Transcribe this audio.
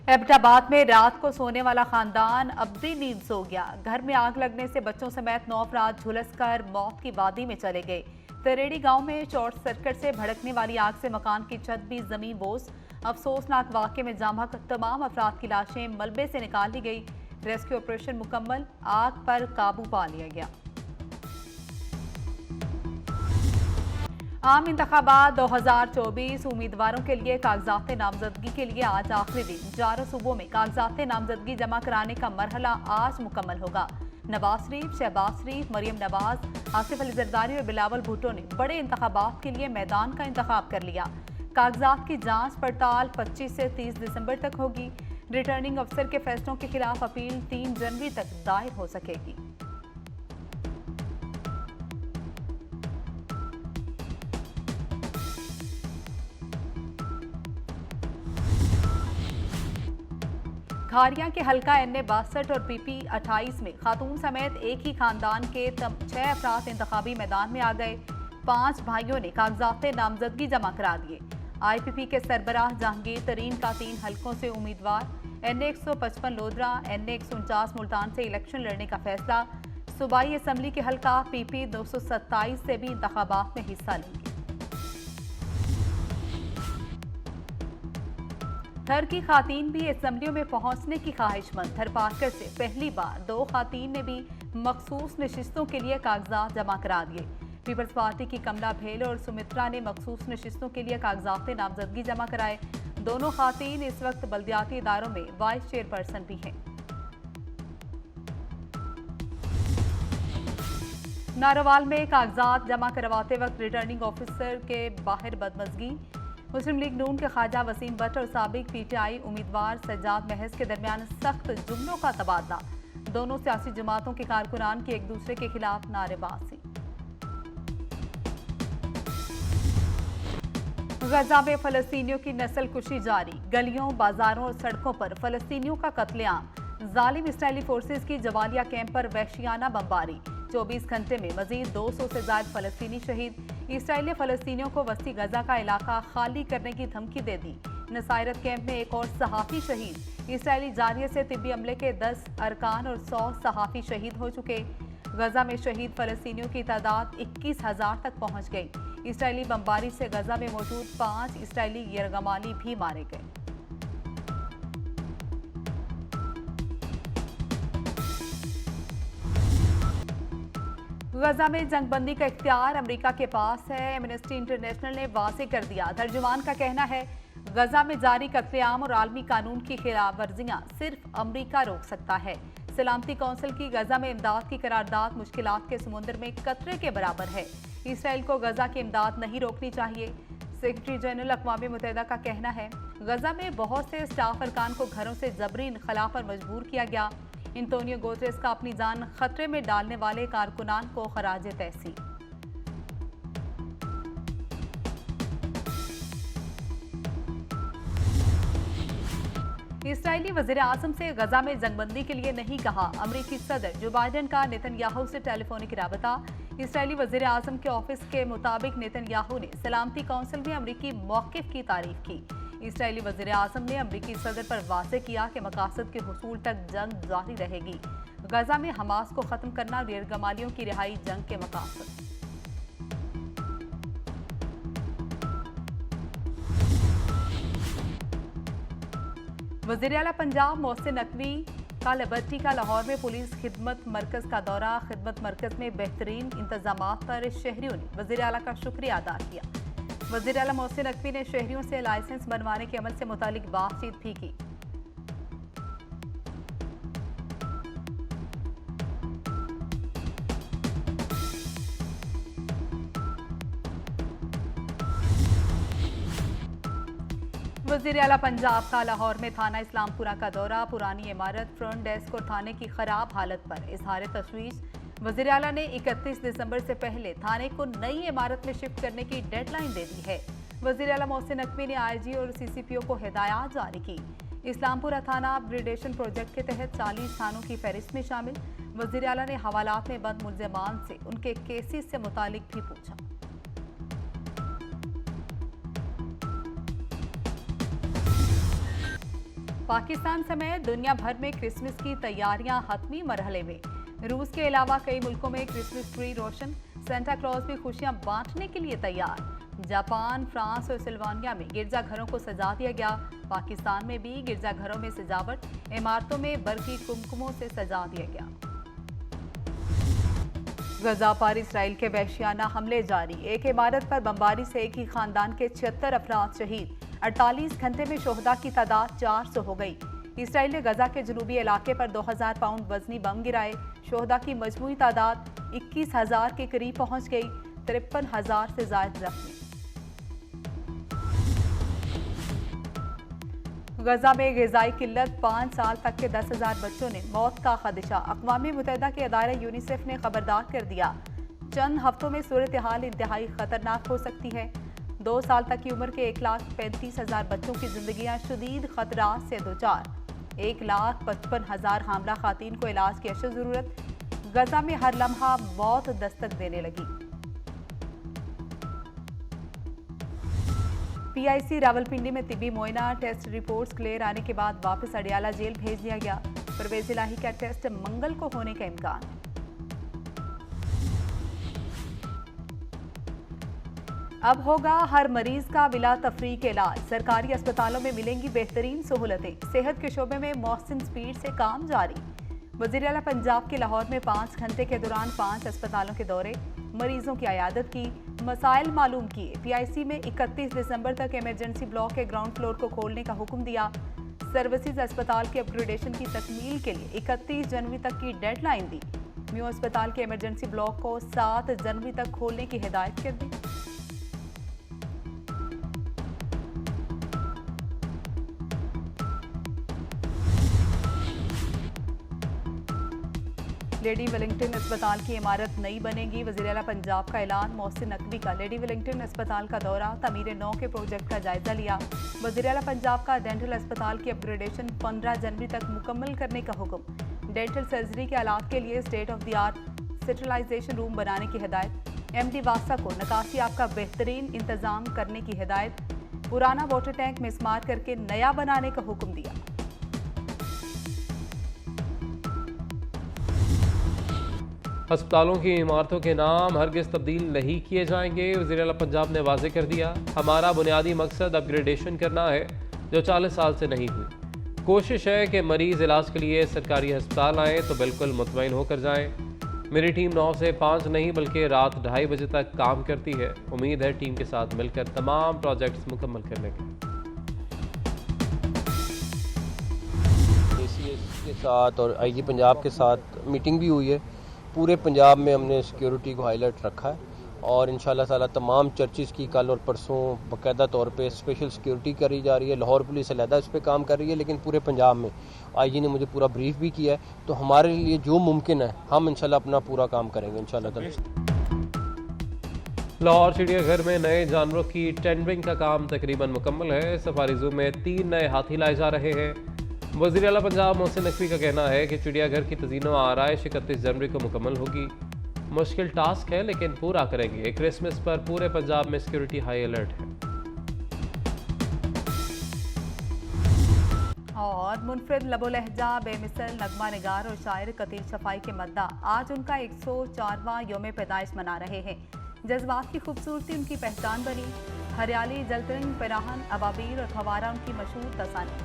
एबटाबाद में रात को सोने वाला खानदान अब भी नींद सो गया। घर में आग लगने से बच्चों समेत 9 अफराद झुलसकर मौत की वादी में चले गए। तरेड़ी गांव में शॉर्ट सर्किट से भड़कने वाली आग से मकान की छत भी जमीन बोस। अफसोसनाक वाक़े में जामक तमाम अफराद की लाशें मलबे से निकाल ली गई। रेस्क्यू ऑपरेशन मुकम्मल, आग पर काबू पा लिया गया। आम इंतखाबात 2024 उम्मीदवारों के लिए कागजात नामजदगी के लिए आज आखिरी दिन। 4 सूबों में कागजात नामजदगी जमा कराने का मरहला आज मुकम्मल होगा। नवाज शरीफ, शहबाज शरीफ, मरियम नवाज, आसिफ अली जरदारी और बिलावल भुट्टो ने बड़े इंतखाबात के लिए मैदान का इंतखाब कर लिया। कागजात की जांच पड़ताल 25 से 30 दिसंबर तक होगी। रिटर्निंग अफसर के फैसलों के खिलाफ अपील 3 जनवरी तक दायर हो सकेगी। खारिया के हल्का NA 62 और PP 28 में खातून समेत एक ही खानदान के 6 अफराद इंतखाबी मैदान में आ गए। 5 भाइयों ने कागजात नामजदगी जमा करा दिए। IPP के सरबराह जहांगीर तरीन का 3 हलकों से उम्मीदवार। NA 155 लोधरा, NA 149 मुल्तान से इलेक्शन लड़ने का फैसला। सूबाई असम्बली के हल्का PP 227 से भी इंतखाबात में हिस्सा लेंगे। थर की खातीन भी असम्बलियों में पहुंचने की ख्वाहिशमंद। थर पार्कर से पहली बार 2 खातीन ने भी मखसूस नशिस्तों के लिए कागजात जमा करा दिए। पीपल्स पार्टी की कमला भेल और सुमित्रा ने मखसूस नशिस्तों के लिए कागजात नामजदगी जमा कराए। दोनों खातीन इस वक्त बल्दियाती इदारों में वाइस चेयरपर्सन भी हैं। नारोवाल में कागजात जमा करवाते वक्त रिटर्निंग ऑफिसर के बाहर बदमजगी। मुस्लिम लीग नून के ख्वाजा वसीम भट्ट और साबिक PTI उम्मीदवार सज्जाद महज के दरमियान सख्त जुमलों का तबादला। दोनों सियासी जमातों के कारकुनान की एक दूसरे के खिलाफ नारेबाजी। गजा में फलस्तीनियों की नस्ल कुशी जारी। गलियों, बाजारों और सड़कों पर फलस्तीनियों का कत्लेआम। जालिम इसराइली फोर्सेज की जवालिया कैंप पर वहशियाना बमबारी। 24 घंटे में मजीद 200 से ज्यादा फलस्तीनी शहीद। इसराइल ने फलस्तीनियों को वस्ती गजा का इलाका खाली करने की धमकी दे दी। नसायरत कैंप में एक और सहाफ़ी शहीद। इसराइली जारिये से तिब्बी अमले के 10 अरकान और 100 सहाफ़ी शहीद हो चुके। गजा में शहीद फलस्तीनियों की तादाद 21,000 तक पहुंच गई। इसराइली बमबारी से गजा में मौजूद 5 इसराइली यरगमाली भी मारे गए। गजा में जंगबंदी का इख्तियार अमेरिका के पास है। एमनेस्टी इंटरनेशनल ने वाज़ेह कर दिया। तर्जुमान का कहना है गजा में जारी कत्लेआम और आलमी कानून की खिलाफ वर्जियां सिर्फ अमेरिका रोक सकता है। सलामती कौंसिल की गजा में इमदाद की करारदाद मुश्किलात के समुद्र में कतरे के बराबर है। इसराइल को गजा की इमदाद नहीं रोकनी चाहिए। सेक्रेटरी जनरल अक़वाम मुत्तहिदा का कहना है गजा में बहुत से स्टाफ अरकान को घरों से जबरी इनखला पर मजबूर किया गया। एंटोनियो गुतेरेस का अपनी जान खतरे में डालने वाले कारकुनान को खराज तहसीन। इसराइली वज़ीर आज़म से गजा में जंगबंदी के लिए नहीं कहा। अमरीकी सदर जो बाइडेन का नेतन्याहू से टेलीफोनिक राबता। इसराइली वज़ीर आज़म के ऑफिस के मुताबिक नेतन्याहू ने सलामती कौंसिल में अमरीकी मौक़िफ़ की तारीफ की। इसराइली वज़ीर आज़म ने अमरीकी सदर पर वाज़ेह किया कि मकासद के हुसूल तक जंग जारी रहेगी। गजा में हमास को ख़त्म करना और यरगमालियों की रिहाई जंग के मकासद। वज़ीर आला पंजाब मोहसिन नकवी का लिबर्टी का लाहौर में पुलिस खिदमत मरकज़ का दौरा। खिदमत मरकज़ में बेहतरीन इंतजामात पर शहरियों ने वज़ीर आला का शुक्रिया अदा किया। वज़ीर आला मोहसिन नकवी ने शहरियों से लाइसेंस बनवाने के अमल से मुतालिक बातचीत भी की। वज़ीर आला पंजाब का लाहौर में थाना इस्लामपुरा का दौरा। पुरानी इमारत, फ्रंट डेस्क और थाने की खराब हालत पर इजहार तशवीश। वज़ीर आला ने 31 दिसंबर से पहले थाने को नई इमारत में शिफ्ट करने की डेडलाइन दे दी है। वज़ीर आला मोहसिन नकवी ने IG और CCPO को हिदायत जारी की। इस्लामपुरा थाना अपग्रेडेशन प्रोजेक्ट के तहत 40 थानों की फहरिस्त में शामिल। वज़ीर आला ने हवालात में बंद मुल्ज़िमान से उनके केसेस से मुतालिक भी पूछा। पाकिस्तान समेत दुनिया भर में क्रिसमस की तैयारियां हतमी मरहले में। रूस के अलावा कई मुल्कों में क्रिसमस ट्री रोशन, सेंटा क्लॉज भी खुशियां बांटने के लिए तैयार। जापान, फ्रांस और सिल्वानिया में गिरजाघरों को सजा दिया गया। पाकिस्तान में भी गिरजाघरों में सजावट, इमारतों में बरकी कुमकुमों से सजा दिया गया। गजा पर इसराइल के वहशियाना हमले जारी। एक इमारत पर बमबारी से एक ही खानदान के 76 अफराद शहीद। 48 घंटे में शोहदा की तादाद 400 हो गई। इसराइल ने गजा के जनूबी इलाके पर 2000 पाउंड वजनी बम गिराए। शोहदा की मजमूई तादाद 21,000 के करीब पहुंच गई। 53,000 से ज्यादा जख्मी। गजा में ग़िज़ाई किल्लत, 5 साल तक के 10,000 बच्चों ने मौत का खदशा। अक़वाम मुत्तहिदा के अदारा यूनिसेफ ने खबरदार कर दिया, चंद हफ्तों में सूरत हाल इंतहाई खतरनाक हो सकती है। 2 साल तक की उम्र के 1,35,000 बच्चों की जिंदगियां शदीद खतरात से दोचार। 1,55,000 हामला खातून को इलाज की अशद जरूरत। गजा में हर लम्हा मौत दस्तक देने लगी। PIC रावलपिंडी में तिब्बी मोइना टेस्ट रिपोर्ट्स क्लियर आने के बाद वापस अडियाला जेल भेज दिया गया। परवेज इलाही का टेस्ट मंगल को होने का इम्कान। अब होगा हर मरीज का बिला तफरीक इलाज। सरकारी अस्पतालों में मिलेंगी बेहतरीन सहूलतें। सेहत के शोबे में मौसम स्पीड से काम जारी। वज़ीर आला पंजाब के लाहौर में 5 घंटे के दौरान 5 अस्पतालों के दौरे, मरीजों की अयादत की, मसाइल मालूम किए। PIC में 31 दिसंबर तक इमरजेंसी ब्लॉक के ग्राउंड फ्लोर को खोलने का हुक्म दिया। सर्विसेज अस्पताल के अपग्रेडेशन की तकमील के लिए 31 जनवरी तक की डेडलाइन दी। म्यू अस्पताल के इमरजेंसी ब्लॉक को 7 जनवरी तक खोलने की हिदायत कर दी। लेडी वेलिंगटन अस्पताल की इमारत नई बनेगी। वज़ीर आला पंजाब का ऐलान। मोहसिन नकवी का लेडी वेलिंगटन अस्पताल का दौरा, तमीर 9 के प्रोजेक्ट का जायजा लिया। वज़ीर आला पंजाब का डेंटल अस्पताल की अपग्रेडेशन 15 जनवरी तक मुकम्मल करने का हुक्म। डेंटल सर्जरी के आलात के लिए state of the art sterilization room बनाने की हिदायत। MD वासा को नकासियाब का बेहतरीन इंतजाम करने की हिदायत। पुराना वाटर टैंक मिसमार करके नया बनाने का हुक्म दिया। अस्पतालों की इमारतों के नाम हरगिज़ तब्दील नहीं किए जाएंगे। वज़ीर आला पंजाब ने वाज़ेह कर दिया, हमारा बुनियादी मकसद अपग्रेडेशन करना है जो 40 साल से नहीं हुई। कोशिश है कि मरीज़ इलाज के लिए सरकारी अस्पताल आएँ तो बिल्कुल मुतमईन होकर जाएँ। मेरी टीम 9 से 5 नहीं बल्कि रात 2:30 बजे तक काम करती है। उम्मीद है टीम के साथ मिलकर तमाम प्रोजेक्ट्स मुकम्मल करने के। ACS के साथ और IG पंजाब के साथ मीटिंग भी हुई है। पूरे पंजाब में हमने सिक्योरिटी को हाईलाइट रखा है और इंशाल्लाह ताला तमाम चर्चेज़ की कल और परसों बाकायदा तौर पे स्पेशल सिक्योरिटी करी जा रही है। लाहौर पुलिस अलहदा इस पर काम कर रही है, लेकिन पूरे पंजाब में IG ने मुझे पूरा ब्रीफ भी किया है। तो हमारे लिए जो मुमकिन है हम इंशाल्लाह अपना पूरा काम करेंगे इंशाल्लाह ताला। लाहौर चिड़ियाघर में नए जानवरों की टेंडरिंग का काम तकरीबन मुकम्मल है। सफारी जू में 3 नए हाथी लाए जा रहे हैं। वज़ीर आला पंजाब मोहसिन नकवी का कहना है कि चिड़ियाघर की तज़ीनो आराइश 31 जनवरी को मुकम्मल होगी। मुश्किल टास्क है लेकिन पूरा करेंगे। क्रिसमस पर पूरे पंजाब में सिक्योरिटी हाई अलर्ट है। और मुनफरिद लबो लहजा, बेमिसल नगमा निगार और शायर कतीर शफाई के मद्दा आज उनका 104वां योम पैदाइश मना रहे हैं। जज्बात की खूबसूरती उनकी पहचान बनी। हरियाली, जलतरंग, पराहन, अबाबीर और फवारा उनकी मशहूर तसानी।